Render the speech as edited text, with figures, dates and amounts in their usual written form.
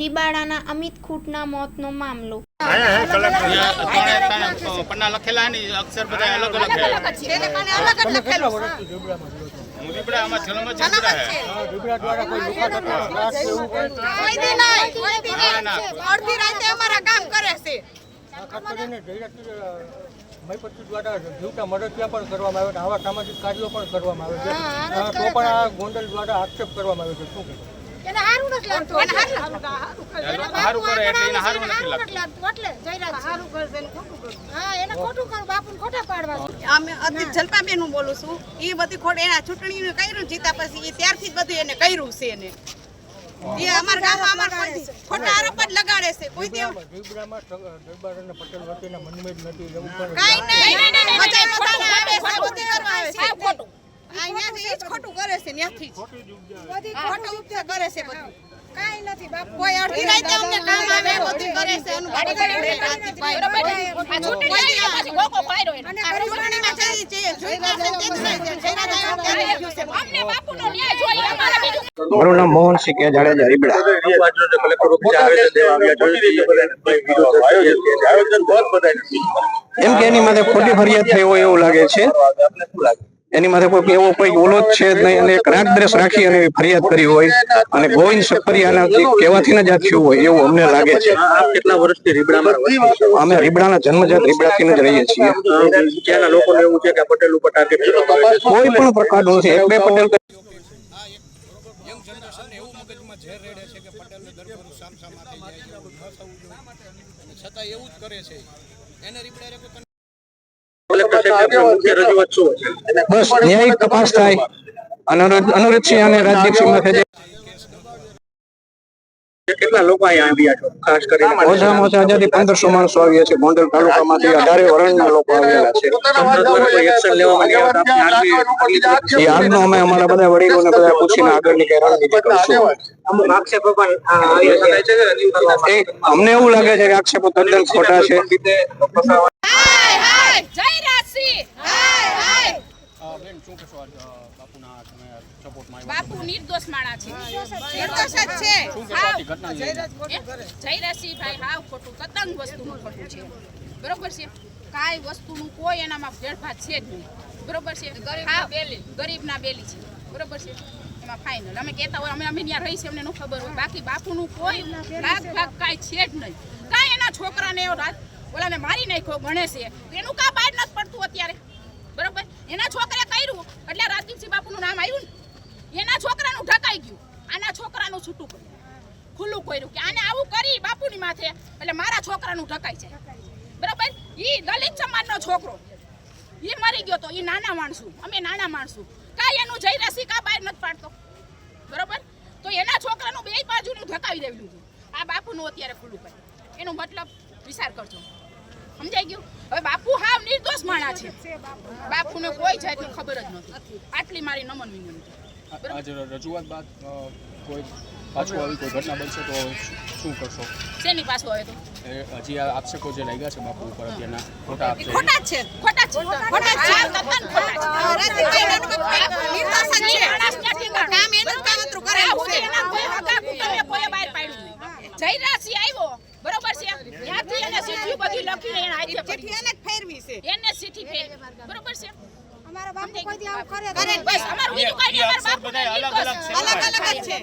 રીબાડાના અમિત ખૂટના મોતનો મામલો। પન્ના લખેલા ની અક્ષર બધા અલગ અલગ છે તેને પાને અલગ જ લખેલું છે રીબડા આમાં જન્મ છે રીબડા રીબડા દ્વારા કોઈ લુકાટ ત્રાસ એવું કોઈ દી નહીં અડધી રાતે અમારા કામ કરે છે ખાસ કરીને મહીપતિ દ્વારા જીવતા મદદિયા પણ કરવામાં આવે છે, આવા સામાજિક કાર્યો પણ કરવામાં આવે છે, તો પણ આ ગોંડલ દ્વારા આક્ષેપ કરવામાં આવે છે। શું કહેશો? એને હારું નથી લાગતું એને હારું કરે એટલે એને હારું નથી લાગતું એટલે જયરાજ હારું કરશે ને ખોટું કરશે હા એને ખોટું કર બાપુને ખોટા પાડવા અમે અતિ જલપાબેન હું બોલું છું ઈ બધી ખોટ એના ચૂંટણીનું કર્યું જીતા પછી ઈ ત્યારથી જ બધું એને કર્યું છે એને એ અમાર ગામમાં અમાર ખોટા આરોપ જ લગાડે છે કોઈ દેવ રીબડામાં દરબાર અને પટેલ વચ્ચેના મનમેળ નથી એવું પણ કાઈ નહીં મજા મતાને આવે છે બધું કરવા આવે છે ખોટું અહીંયાથી ઈ જ ખોટું કરે છે ત્યાંથી જ બધી ખોટું ઉપચાર કરે છે બધું કાઈ નથી બાપુ કોઈ અડધી રાતે અમને કામ આવે બધું કરે છે અનુભવ કરે રાતથી બરોબર આ ચૂંટણી પછી ગોકો પાડ્યો એને આ ચૂંટણીમાં જઈ છે જોઈ છે અમને બાપુનો ન્યાય જોઈએ અમારે બીજું મારું નામ મોહનસિંહ કે જાડેજા રીબડા। એમ કે એની માથે ખોટી ફરિયાદ થઈ હોય એવું લાગે છે, એની માથે કોઈ એવો કોઈ બોલો જ છે નહીં અને એક રાગદ્વેષ રાખી અને ફરિયાદ કરી હોય અને ગોવિંદ સફરિયાના કહેવાથી જ આ થયું હોય એવું અમને લાગે છે। કેટલા વર્ષથી રીબડામાં અમે રીબડાના જન્મજાત રીબડાથી જ રહીએ છીએ। ત્યાંના લોકોને એવું છે કે પટેલ ઉપર ટાર્ગેટ કોઈ પણ પ્રકારનું નથી, એક બે પટેલ ઝેર રેડે છે કે પટેલને દરબારું સામસામા થઈ જાય એવું ન થવું જોઈએ અને છતાં એવું જ કરે છે એને રીબડારે બસ ન્યાયિક તપાસ થાય અને અનુરજસિંહ અને રાજદીપસિંહ માથે કેટલા લોકો અહીંયા આવ્યા છો? ખાસ કરીને ઓછામાં ઓછા હજારથી 1500 માણસો આવ્યા છે। ગોંડલ તાલુકામાંથી 18 વરણના લોકો આવેલા છે। એક્શન લેવામાં નહીં આવતા એ આગનો અમે અમારા બધા વડીલોને બધા પૂછીને આગળની કઈ રણનીતિ કરશું। આક્ષેપો પણ અમને એવું લાગે છે કે આક્ષેપો તદ્દન ખોટા છે। બેન શું કહેશો બાપુના તમે સપોર્ટમાં બાપુ નિર્દોષ માણા છે, નિર્દોષ જ છે શું કહેશો આખી ઘટના જયરાજસિંહ ભાઈ હાવ ખોટું તદ્દન વસ્તુનું ખોટું છે બરોબર છે, કાંઈ વસ્તુનું કોઈ એનામાં ભેળભાટ છે જ નહીં બરોબર છે, ગરીબના બેલી છે બરોબર છે એમાં ફાઇનલ અમે કહેતા હોય અમે ત્યાં રહી છે અમને ન ખબર હોય, બાકી બાપુનું કોઈ લાગ ભાગ કાંઈ છે જ નહીં, કાંઈ એના છોકરાને ઓલાને મારી નાખ્યો ગણે છે એનું કાં બહાર નથી પડતું અત્યારે બરોબર, એના છોકરા કર્યું એટલે રાજદીપસિંહ બાપુનું નામ આવ્યું ને એના છોકરાનું ઢકાઈ ગયું, આના છોકરાનું છૂટું કર્યું ખુલ્લું કર્યું કે આને આવું કરી બાપુની માથે એટલે મારા છોકરાનું ઢકાઈ છે બરોબર। ઈ દલિત સમાજનો છોકરો ઈ મરી ગયો તો ઈ નાના માણસું અમે નાના માણસું કાંઈ એનું જયરાજસિંહ કા બહાર નથી પાડતો બરોબર, તો એના છોકરાનું બે બાજુનું ઢકાવી દેવું હતું આ બાપુનું અત્યારે ખુલ્લું કર્યું એનો મતલબ વિચાર કરજો સમજાઈ ગયું। હવે બાપુ હાવ નિર્દોષ માણા છે, બાપુને કોઈ જાતની ખબર જ નથી, આટલી મારી નમન વિનંતી। આજ રજૂઆત બાદ કોઈ પાછું આવી કોઈ ઘટના બનશે તો શું કરશો? શેની પાછું આવે તો હજી આ આક્ષેપો જે લાગ્યા છે બાપુ ઉપર અત્યારના ખોટા આપશે ખોટા જ છે ખોટા જ છે ખોટા જ છે તદ્દન ખોટા છે રાજદીપભાઈનું નિર્દોષ જ છે કામ એનું કાવતરું કરેલું છે એના કોઈ હગા કુટુંબે કોઈ બહાર પાડ્યું નહીં, જયરાજસિંહ આવ્યો બરોબર છે ત્યાંથી એને ચિઠ્ઠી બધી લખીને એને હાથે ચિઠ્ઠી એને જ ફેરવી છે એને ચિઠ્ઠી ફેરવી બરોબર છે અમારા બાપુ કોઈ દી આવું કરે બસ અમારું બીજું કાંઈ નહીં, અમારા બાપુ બધા અલગ અલગ છે અલગ અલગ જ છે।